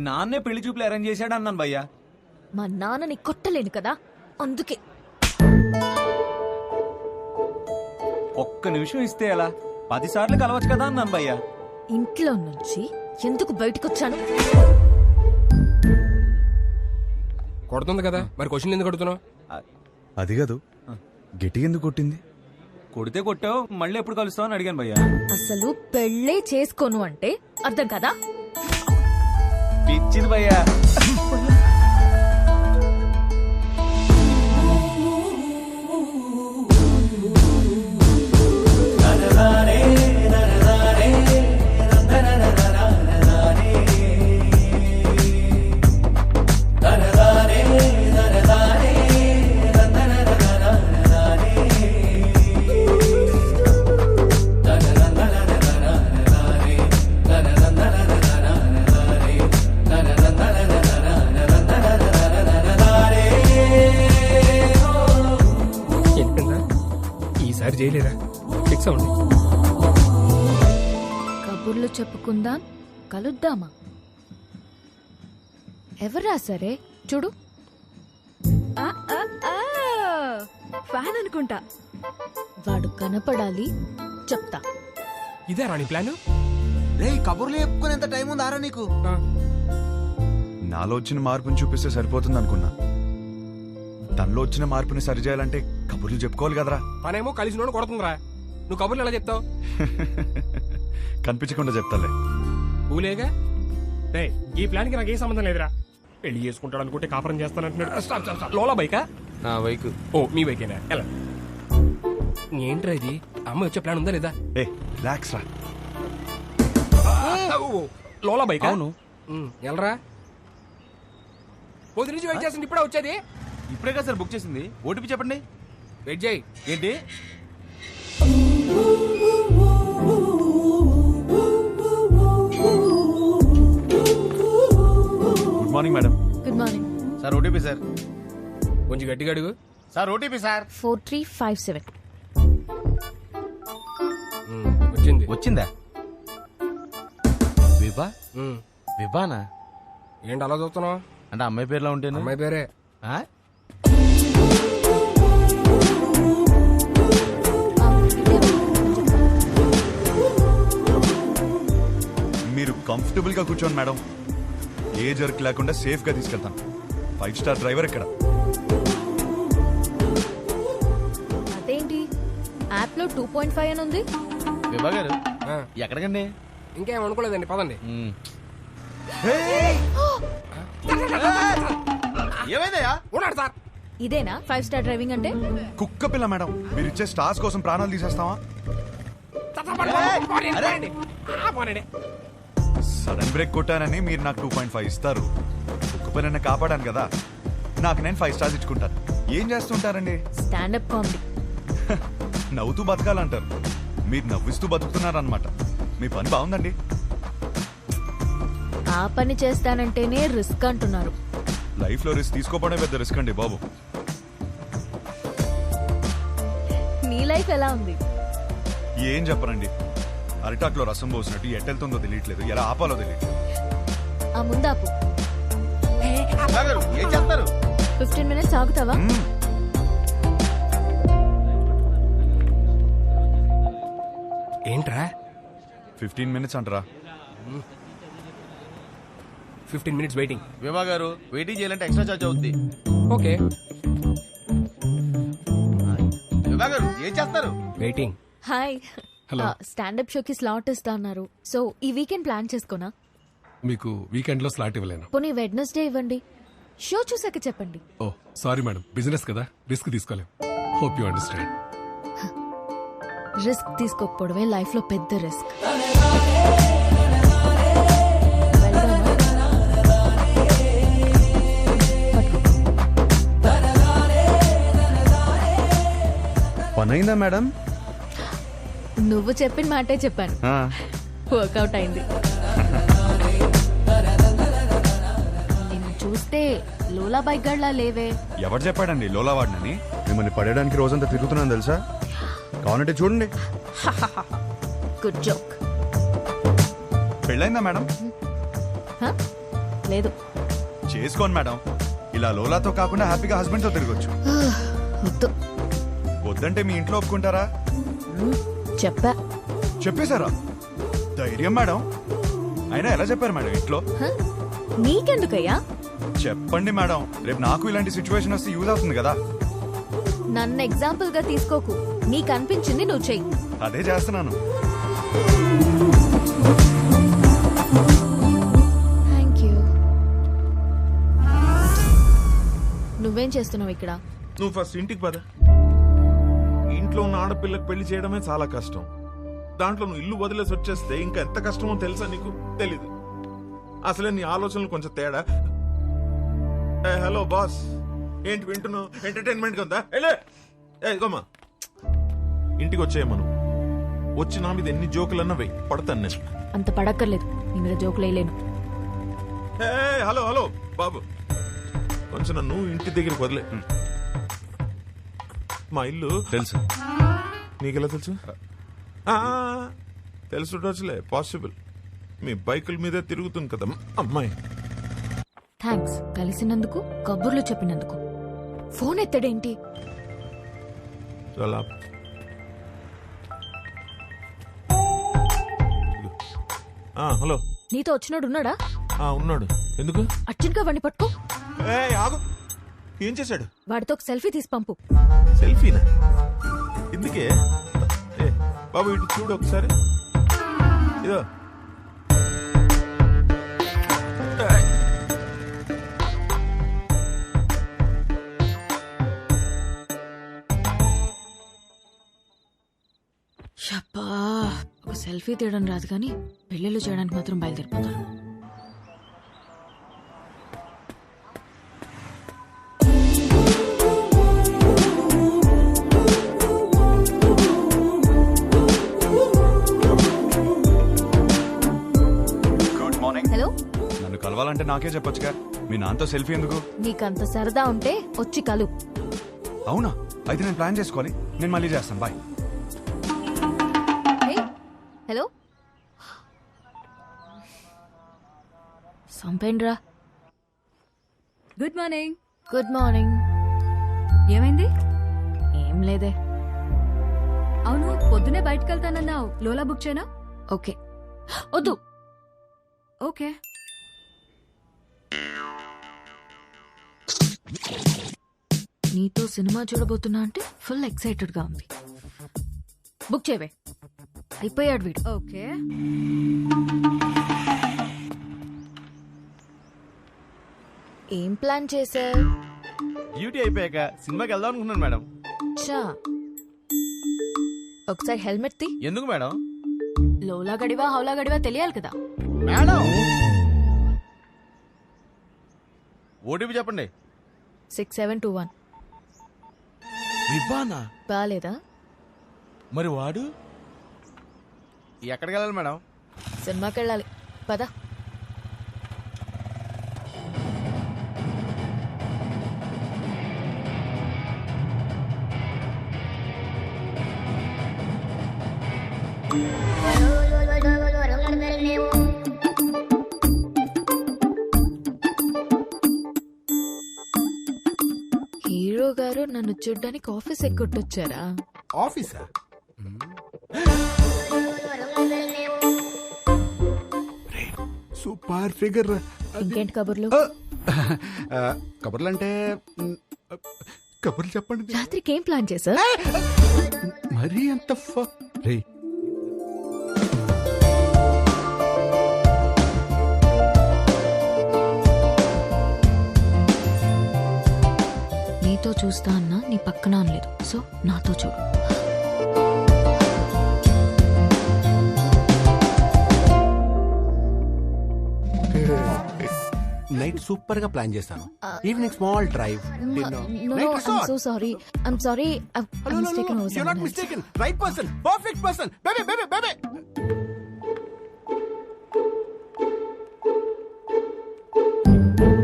నాన్నే పెళ్లి చూపులు అరేంజ్ చేశాడు అన్నాను భయ్యా. మా నాన్నని కొట్టలేను కదా, అందుకే. ఒక్క నిమిషం ఇస్తే ఎలా, 10 సార్లు కలవచ్చు కదా అన్నాను భయ్యా. ఇంట్లో నుంచి ఎందుకు బయటకొచ్చాను? కొడుతుంది కదా, మరి క్వశ్చన్ ఎందుకు కొడుతున్నావు? అది కాదు, గిటి ఎందుకు కొట్టింది? కొడితే కొట్టావు, మళ్ళీ ఎప్పుడు కలుస్తావు అని అడిగాను భయ్యా. అసలు పెళ్ళే చేసుకోను అంటే అర్థం కదా? పిచ్చింది భయ్యా. ఈసారి చేయలేరా? ఫిక్స్ అవ్వండి. కబుర్లు చెప్పుకుందాం, కలుద్దామా? ఎవరా సరే చూడు. ఫ్యాన్ అనుకుంటా. వాడు కనపడాలి, చెప్తా. ఇదే రాణి ప్లాన్. రే కబుర్లు చెప్పుకునేంత టైం ఉంది ఆరా నీకు? నాలో వచ్చిన మార్పుని చూపిస్తే సరిపోతుంది అనుకున్నా. తనలో వచ్చిన మార్పుని సరిచేయాలంటే కబుర్లు చెప్పుకోవాలి కదరా. పనేమో కలిసి నోడు కొడుతుందిరా, నువ్వు కబుర్లు ఎలా చెప్తావు? కనిపించకుండా చెప్తాలే. ఊలేగా రే, ఈ ప్లాన్ కి నాకు ఏ సంబంధం లేదురా. పెళ్లి చేసుకుంటాడు అనుకుంటే కాపురం చేస్తానంటున్నాడు. Stop stop stop. లోలా బైకా? నా బైక్. ఓ మీ బైకేనా? ఎలా ఏంట్రా ఇది? అమ్మ వచ్చే ప్లాన్ ఉందా లేదా? ఏ రిలాక్స్ రా. లోలా బైక్? అవును. ఎలరా పొద్దు నుంచి వెయిట్ చేస్తుంది, ఇప్పుడే వచ్చేది. ఇప్పుడే కదా సార్ బుక్ చేసింది. ఓటీపీ చెప్పండి. వెయిట్ చేయి. ఏంటి? Good morning madam. Good morning sir OTP sir. కొంచెం గట్టిగా అడుగు. Sir OTP sir. 4357. వచ్చింది. వచ్చిందా? విభా? విభానా? ఏంటి అలా చూస్తున్నావు? అంటే అమ్మాయి పేరులో ఉంటేను. అమ్మాయి పేరే. మీరు కంఫర్టబుల్ గా కూర్చోండి మేడం. ఏ జర్క్ లేకుండా సేఫ్ గా తీసుకెళ్తాను. 5 స్టార్ డ్రైవర్ ఇక్కడ. అదేంటి యాప్ లో 2.5 అని ఉంది? విభా గారు ఎక్కడికండి? ఇంకేం అనుకోలేదండి, పదండి. ఏమైందయ్యా? ఉన్నాడు సార్. ఇదేనా 5 స్టార్ డ్రైవింగ్ అంటే? కుక్క పిల్ల మేడం, మీరు ఇచ్చే స్టార్స్ కోసం ప్రాణాలు తీసేస్తావా? సడన్ బ్రేక్ కొట్టానని మీరు నాకు 2.5 ఇస్తారు. కుక్క పిల్లని కాపాడాను కదా, నాకు నేను 5 స్టార్స్ ఇచ్చుకుంటాను. ఏం చేస్తుంటారండి? Standup comedy. నవ్వుతూ బతకాలంటారు, మీరు నవ్విస్తూ బతుకుతున్నారన్నమాట. మీ పని బాగుందండి. ఆ పని చేస్తానంటేనే రిస్క్ అంటున్నారు. లైఫ్ లో రిస్క్ తీసుకోవడమే పెద్ద రిస్క్ అండి బాబు. నీ లైఫ్ ఎలా ఉంది? ఏం చెప్పరండి, అరిటాక్లో రసం పోసినట్టు ఎట్టెళ్తుందో తెలియట్లేదు, ఎలా ఆపాలో తెలియట్లేదు. ఆ ముందాపు. ఏం చేస్తారు? 15 minutes ఆగుతావా? ఏంట్రా 15 minutes అంటారా? 15 minutes వెయిటింగ్. విభా గారు వెయిటింగ్ చేయాలంటే ఎక్స్ట్రా చార్జ్ అవుద్ది. ఓకే. విభా గారు ఏం చేస్తారు? వెయిటింగ్. హాయ్. స్టాండప్ షోకి స్లాట్ ఇస్తా అన్నారు, సో ఈ వీకెండ్ ప్లాన్ చేసుకోనా? మీకు వీకెండ్ లో స్లాట్ ఇవ్వలేను. పోనీ వెడ్నెస్డే ఇవ్వండి, షో చూసాక చెప్పండి. ఓ సారీ మేడం, బిజినెస్ కదా, రిస్క్ తీసుకోలేం. Hope you understand. రిస్క్ తీసుకోకపోవడమే లైఫ్ లో పెద్ద రిస్క్. పనైందా మేడం? నువ్వు చెప్పిన మాటే చెప్పాను, వర్కౌట్ అయింది. నిన్ను చూస్తే లోలా బైక్ గడ్లా లేవే. ఎవరు చెప్పాడండి లోలా వాడినని? మిమ్మల్ని పడేయడానికి రోజంతా తిరుగుతున్నాను తెలుసా. కావాలంటే చూడండి. Good joke. పెళ్ళైందా మేడం? లేదు. చేసుకోండి మేడం. ఇలా లోలాతో కాకుండా హ్యాపీగా హస్బెండ్ తో తిరగొచ్చు. వద్దు. వద్దంటే మీ ఇంట్లో ఒప్పుకుంటారా? చెప్పా. చెప్పేశారా? ధైర్యం మేడం. అయినా ఎలా చెప్పారు మేడం ఇంట్లో? నీకెందుకయ్యా? చెప్పండి మేడం, రేపు నాకు ఇలాంటి సిచ్యువేషన్ వస్తే యూజ్ అవుతుంది కదా. నన్ను ఎగ్జాంపుల్ గా తీసుకోకు. నీకు అనిపించింది నువ్వు చెయ్యి. అదే చేస్తున్నాను. Thank you. నువ్వేం చేస్తున్నావు ఇక్కడ? నువ్వు ఫస్ట్ ఇంటికి పద. ఇంట్లో ఉన్న ఆడపిల్లకి పెళ్లి చేయడమే చాలా కష్టం. దాంట్లో నువ్వు ఇల్లు వదిలేసి వచ్చేస్తే ఇంకా ఎంత కష్టమో తెలుసా నీకు? తెలీదు. అసలే నీ ఆలోచనలు కొంచెం తేడా. హలో బాస్, ఏంటి వింటున్నావు? ఎంటర్టైన్మెంట్ గా ఉందా? ఇదిగోమ్మా, ఇంటికి వచ్చేయమ్మా. వచ్చి నా మీద ఎన్ని జోకులన్నా వెయ్యి, పడతాను నేను. అంత పడక్కర్లేదు, నీ మీద జోకులు వేయలేను. హలో హలో బాబు, కొంచెం నన్ను ఇంటి దగ్గరికి వదిలే. మా ఇల్లు తెలుసు. నీకెలా తెలుసు? తెలుసులే, పాసిబుల్. మీ బైకుల మీదే తిరుగుతుంది కదా అమ్మాయి. థ్యాంక్స్ కలిసినందుకు, కబుర్లు చెప్పినందుకు. ఫోన్ ఎత్తడేంటి? చాలా హలో, నీతో వచ్చినాడు ఉన్నాడా? ఉన్నాడు. ఎందుకు? అర్జున్గా వాడిని పట్టుకో. ఆగు. ఏం చేశాడు? వాడితో ఒక సెల్ఫీ తీసి పంపు. సెల్ఫీనా? ఎందుకే? బాబు ఇటు చూడు ఒకసారి. ఇదో షప్పా, ఒక సెల్ఫీ తీయడం రాదు కానీ పెళ్ళిళ్ళు చేయడానికి మాత్రం బయలుదేరిపోతాను. Good morning. హలో, నన్ను కలవాలంటే నాకే చెప్పొచ్చుగా. మీ నాన్నతో సెల్ఫీ ఎందుకు? నీకంత సరదా ఉంటే వచ్చి కలు. అవునా? అయితే నేను ప్లాన్ చేసుకోవాలి. నేను మళ్ళీ చేస్తాను. బాయ్. హలో, సంపేండ్రా. Good morning. Good morning. ఏమైంది? ఏం లేదే. అవును, పొద్దునే బయటకు వెళ్తానన్నావు. లోలా బుక్ చేయనా? ఓకే. వద్దు. ఓకే. నీతో సినిమా చూడబోతున్నా అంటే ఫుల్ ఎక్సైటెడ్ గా ఉంది. బుక్ చేయవే. అయిపోయాడు వీడు. ఓకే. ఏం ప్లాన్ చేశా? డ్యూటీ అయిపోయాక సినిమాకి వెళ్దాం అనుకున్నాను మేడం. చా, ఒకసారి హెల్మెట్ తీ. ఎందుకు మేడం? లోలా గడివా హౌలా గడివా తెలియాలి కదా. మేడం ఓటీపీ చెప్పండి. 6721. వివానా? బాలేదా? మరి వాడు ఎక్కడికి వెళ్ళాలి మేడం? సినిమాకి వెళ్ళాలి. పద. హీరో గారు నన్ను చూడ్డానికి ఆఫీస్ ఎక్కొట్టొచ్చారా? ఆఫీసా? Super figure. ఇంకేంటి కబుర్లు? కబుర్లు అంటే కబుర్లు చెప్పండి. రాత్రికి ఏం ప్లాన్ చేశా? మరీ అంత రే, నీతో చూస్తా అన్నా నీ పక్కన అనలేదు. సో నాతో చూడు. నైట్ సూపర్ గా ప్లాన్ చేస్తాను. Evening small drive. So sorry. I'm sorry. Mistaken. Right person, perfect person. Baby baby baby.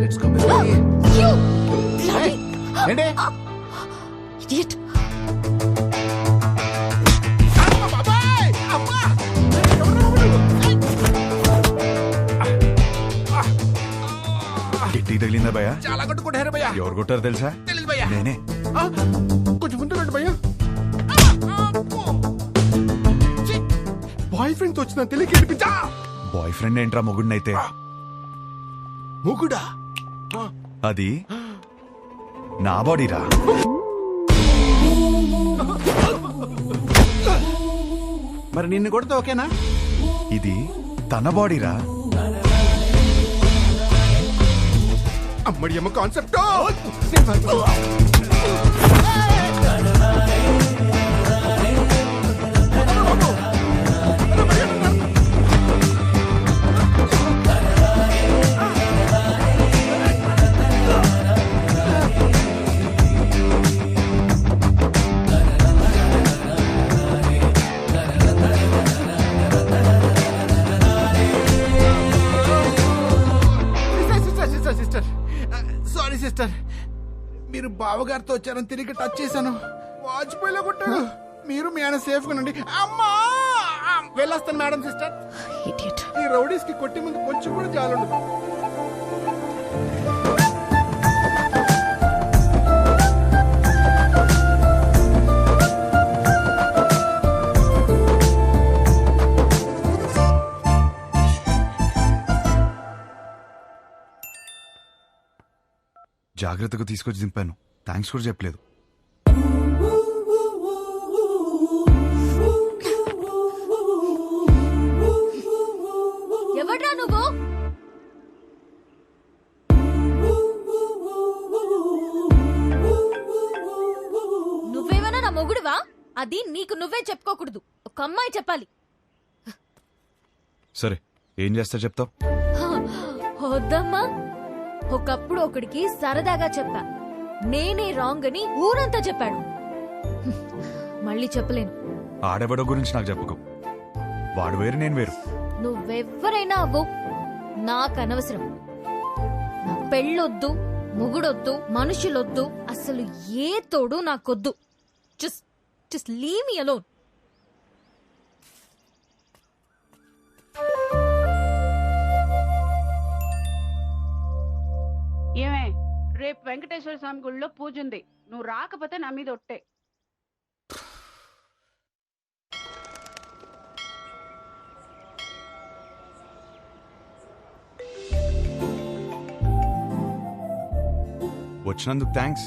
Let's go baby. ఏంటి? ఇడియట్. భయ్యా ఎవరు కొట్టారు తెలుసా? తెలీదు భయ్యా. నేనే. కొంచెం ముందు రండి భయ్యా. బాయ్ ఫ్రెండ్ తో వచ్చిన తెలియక ఏడిపించా. బాయ్ ఫ్రెండ్ ఏంట్రా మొగుడినైతే? ముగుడా? అది నా బాడీరా. మరి నిన్ను కొడితే ఓకేనా? ఇది తన బాడీరా. అమ్మడి అమ్మ కాన్సెప్ట్. సిస్టర్ సారీ సిస్టర్, మీరు బావగారితో వచ్చారని తిరిగి టచ్ చేశాను. వాజ్పేయిలో కొట్టాడు. మీరు మీ ఆయన సేఫ్ గా ఉండండి. అమ్మా వెళ్ళొస్తాను మేడం. Sister, Idiot. ఈ రౌడీస్ కి కొట్టే ముందు కొంచెం కూడా చాలుండదు. జాగ్రత్తగా తీసుకొచ్చి దింపాను. థ్యాంక్స్ కూడా చెప్పలేదు. ఎవడ్రా నువ్వు? నువ్వేమైనా నా మొగుడువా? అది నీకు నువ్వే చెప్పుకోకూడదు, ఒక అమ్మాయి చెప్పాలి. సరే, ఏం చేస్తా చెప్తావు? వద్దమ్మా. ఒకప్పుడు ఒకడికి సరదాగా చెప్పా, నేనే రాంగ్ అని ఊరంతా చెప్పాడు. మళ్ళీ చెప్పలేను. ఆడబడో గురించి నాకు చెప్పుకో. వాడు వేరు, నేను వేరు. నువ్వెవ్వరైనా అవ్వు, నాకు అనవసరం. నా పెళ్ళొద్దు, ముగుడొద్దు, మనుషులొద్దు, అసలు ఏ తోడు నాకొద్దు. Just leave me alone. ఏమే, రేపు వెంకటేశ్వర స్వామి గుడిలో పూజ ఉంది. నువ్వు రాకపోతే నా మీద ఒట్టే. వచ్చినందుకు థ్యాంక్స్.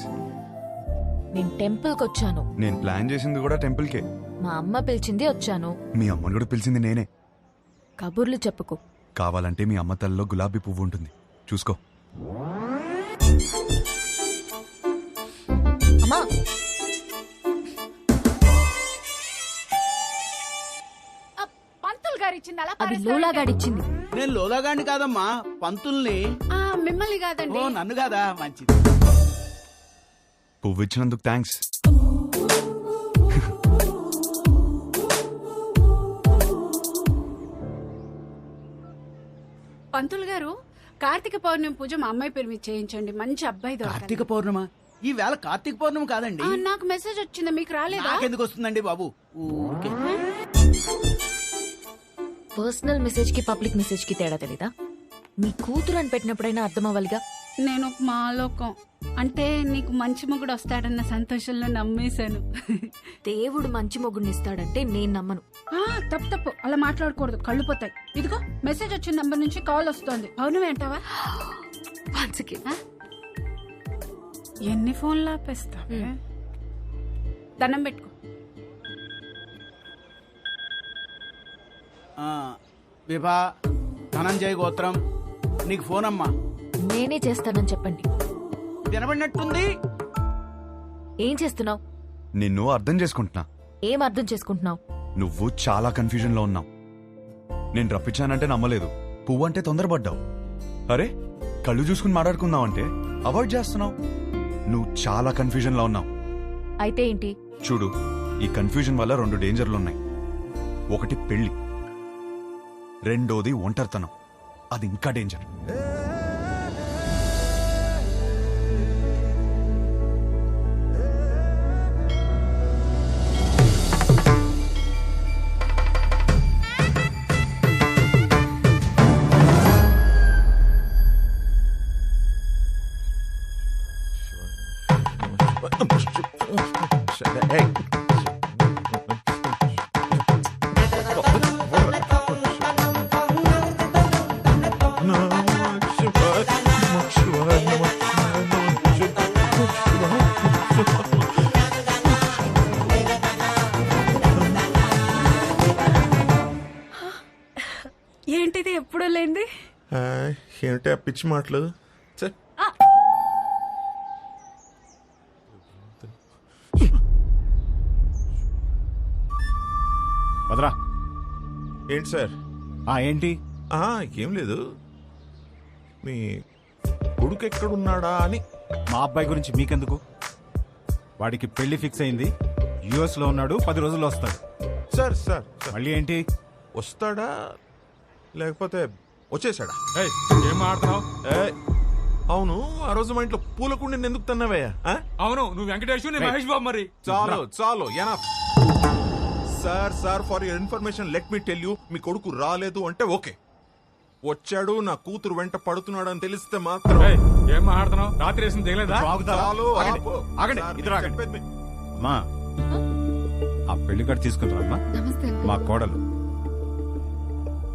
నేను టెంపుల్కి వచ్చాను. నేను ప్లాన్ చేసింది కూడా టెంపుల్కే. మా అమ్మ పిలిచింది వచ్చాను. మీ అమ్మని కూడా పిలిచింది నేనే. కబుర్లు చెప్పుకో. కావాలంటే మీ అమ్మ తల్లిలో గులాబీ పువ్వు ఉంటుంది, చూసుకో. అమ్మా, పంతులు గారు ఇచ్చింది అలా అది లోలాగాడిచ్చింది. నేను లోలాగాండి కాదమ్మా, పంతుల్ని. మిమ్మల్ని కాదండి. ఓ నన్ను కాదా? మంచిది. పువ్వు ఇచ్చినందుకు థ్యాంక్స్. పంతులు గారు, కార్తీక పౌర్ణమి పూజ మా అమ్మాయి పేరు మీద చేయించండి. మంచి అబ్బాయి దొరకాలి. కార్తీక పౌర్ణమ? ఈ వేళ కార్తీక పౌర్ణమి కాదండి. నాకు మెసేజ్ వచ్చింది, మీకు రాలేదా? నాకెందుకు వస్తుందండి బాబు? ఊరికే. పర్సనల్ మెసేజ్ కి పబ్లిక్ మెసేజ్ కి తేడా తెలీదా? నీ కూతురు అని పెట్టినప్పుడైనా అర్థం అవ్వాలిగా. నేను ఒక మాలోకం అంటే నీకు మంచి మొగుడు వస్తాడన్న సంతోషంలో నమ్మేశాను. దేవుడు మంచి మొగుడిని ఇస్తాడంటే నేను నమ్మను. తప్పు అలా మాట్లాడకూడదు, కళ్ళు పోతాయి. ఇదిగో మెసేజ్ వచ్చిన నంబర్ నుంచి కాల్ వస్తోంది. అవును అంటావా? Once again. ఎన్ని ఫోన్లు ఆపేస్తా? దండం పెట్టుకో. విభా ధనంజయ గోత్రం, నీకు ఫోన్ అమ్మా. నేనే చేస్తానని చెప్పండి. వినబడినట్టుంది. ఏం చేస్తున్నావు? నిన్ను అర్థం చేసుకుంటున్నా. ఏం అర్థం చేసుకుంటున్నావు? నువ్వు చాలా కన్ఫ్యూజన్ లో ఉన్నావు. నేను రప్పించానంటే నమ్మలేదు. పువ్వు అంటే తొందరపడ్డావు. అరే, కళ్ళు చూసుకుని మాట్లాడుకుందాం అంటే అవాయిడ్ చేస్తున్నావు. నువ్వు చాలా కన్ఫ్యూజన్ లో ఉన్నావు. అయితే ఏంటి? చూడు, ఈ కన్ఫ్యూజన్ వల్ల 2 డేంజర్లున్నాయి. ఒకటి పెళ్లి, రెండోది ఒంటరితనం. అది ఇంకా డేంజర్. ఎప్పుడు లేంది ఏంటి ఆ పిచ్చి మాటలు ఛే. వదరా. ఏంటి సార్? ఏంటి? ఏం లేదు, మీ కొడుకు ఎక్కడున్నాడా అని. మా అబ్బాయి గురించి మీకెందుకు? వాడికి పెళ్లి ఫిక్స్ అయింది, యుఎస్ లో ఉన్నాడు, 10 రోజుల్లో వస్తాడు. సార్ సార్ సార్, మళ్ళీ ఏంటి? వస్తాడా లేకపోతే వచ్చేసాడా? ఏయ్, ఏం మాట్లాడుతున్నావు? ఏయ్, అవును, ఆ రోజు మా ఇంట్లో పూల కుండీని ఎందుకు తన్నావయ్యా? అవును, నువ్వు వెంకటేష్, నేను మహేష్ బాబు. మరి చాలు చాలు, enough. Sir sir, for your information let me tell you, మీ కొడుకు రాలేదు అంటే ఓకే, వచ్చాడు, నా కూతురు వెంట పడుతున్నాడు అని తెలిస్తే మాత్రం. ఏయ్, ఏం మాట్లాడుతున్నావు? రాత్రి వేసిన దిగలేదా? చాలు, ఆగండి, ఆపు. ఆగండి, సార్, ఇద్దరు నేను ఆగండి. చెప్పేది మీ- అమ్మా, ఆ పెళ్లి కార్డు తీసుకుంటారమ్మా. నమస్తే మా కోడలు.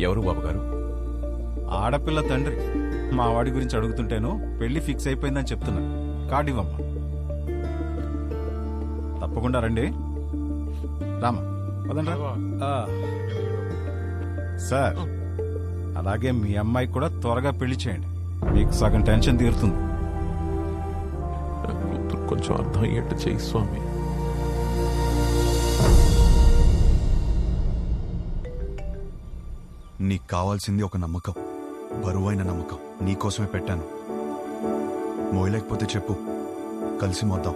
ఎవరు బాబు గారు? ఆడపిల్ల తండ్రి. మా వాడి గురించి అడుగుతుంటేను పెళ్లి ఫిక్స్ అయిపోయిందని చెప్తున్నా. కార్డు ఇవ్వమ్మా. తప్పకుండా రండి. రామా, పదండ్రా. సార్, అలాగే మీ అమ్మాయి కూడా త్వరగా పెళ్లి చేయండి, మీకు సగం టెన్షన్ తీరుతుంది. నా కూతురు కొంచెం అర్థం అయ్యేట్టు చేయి స్వామి. నీకు కావాల్సింది ఒక నమ్మకం, బరువైన నమ్మకం. నీకోసమే పెట్టాను. మోయలేకపోతే చెప్పు, కలిసి మోద్దాం.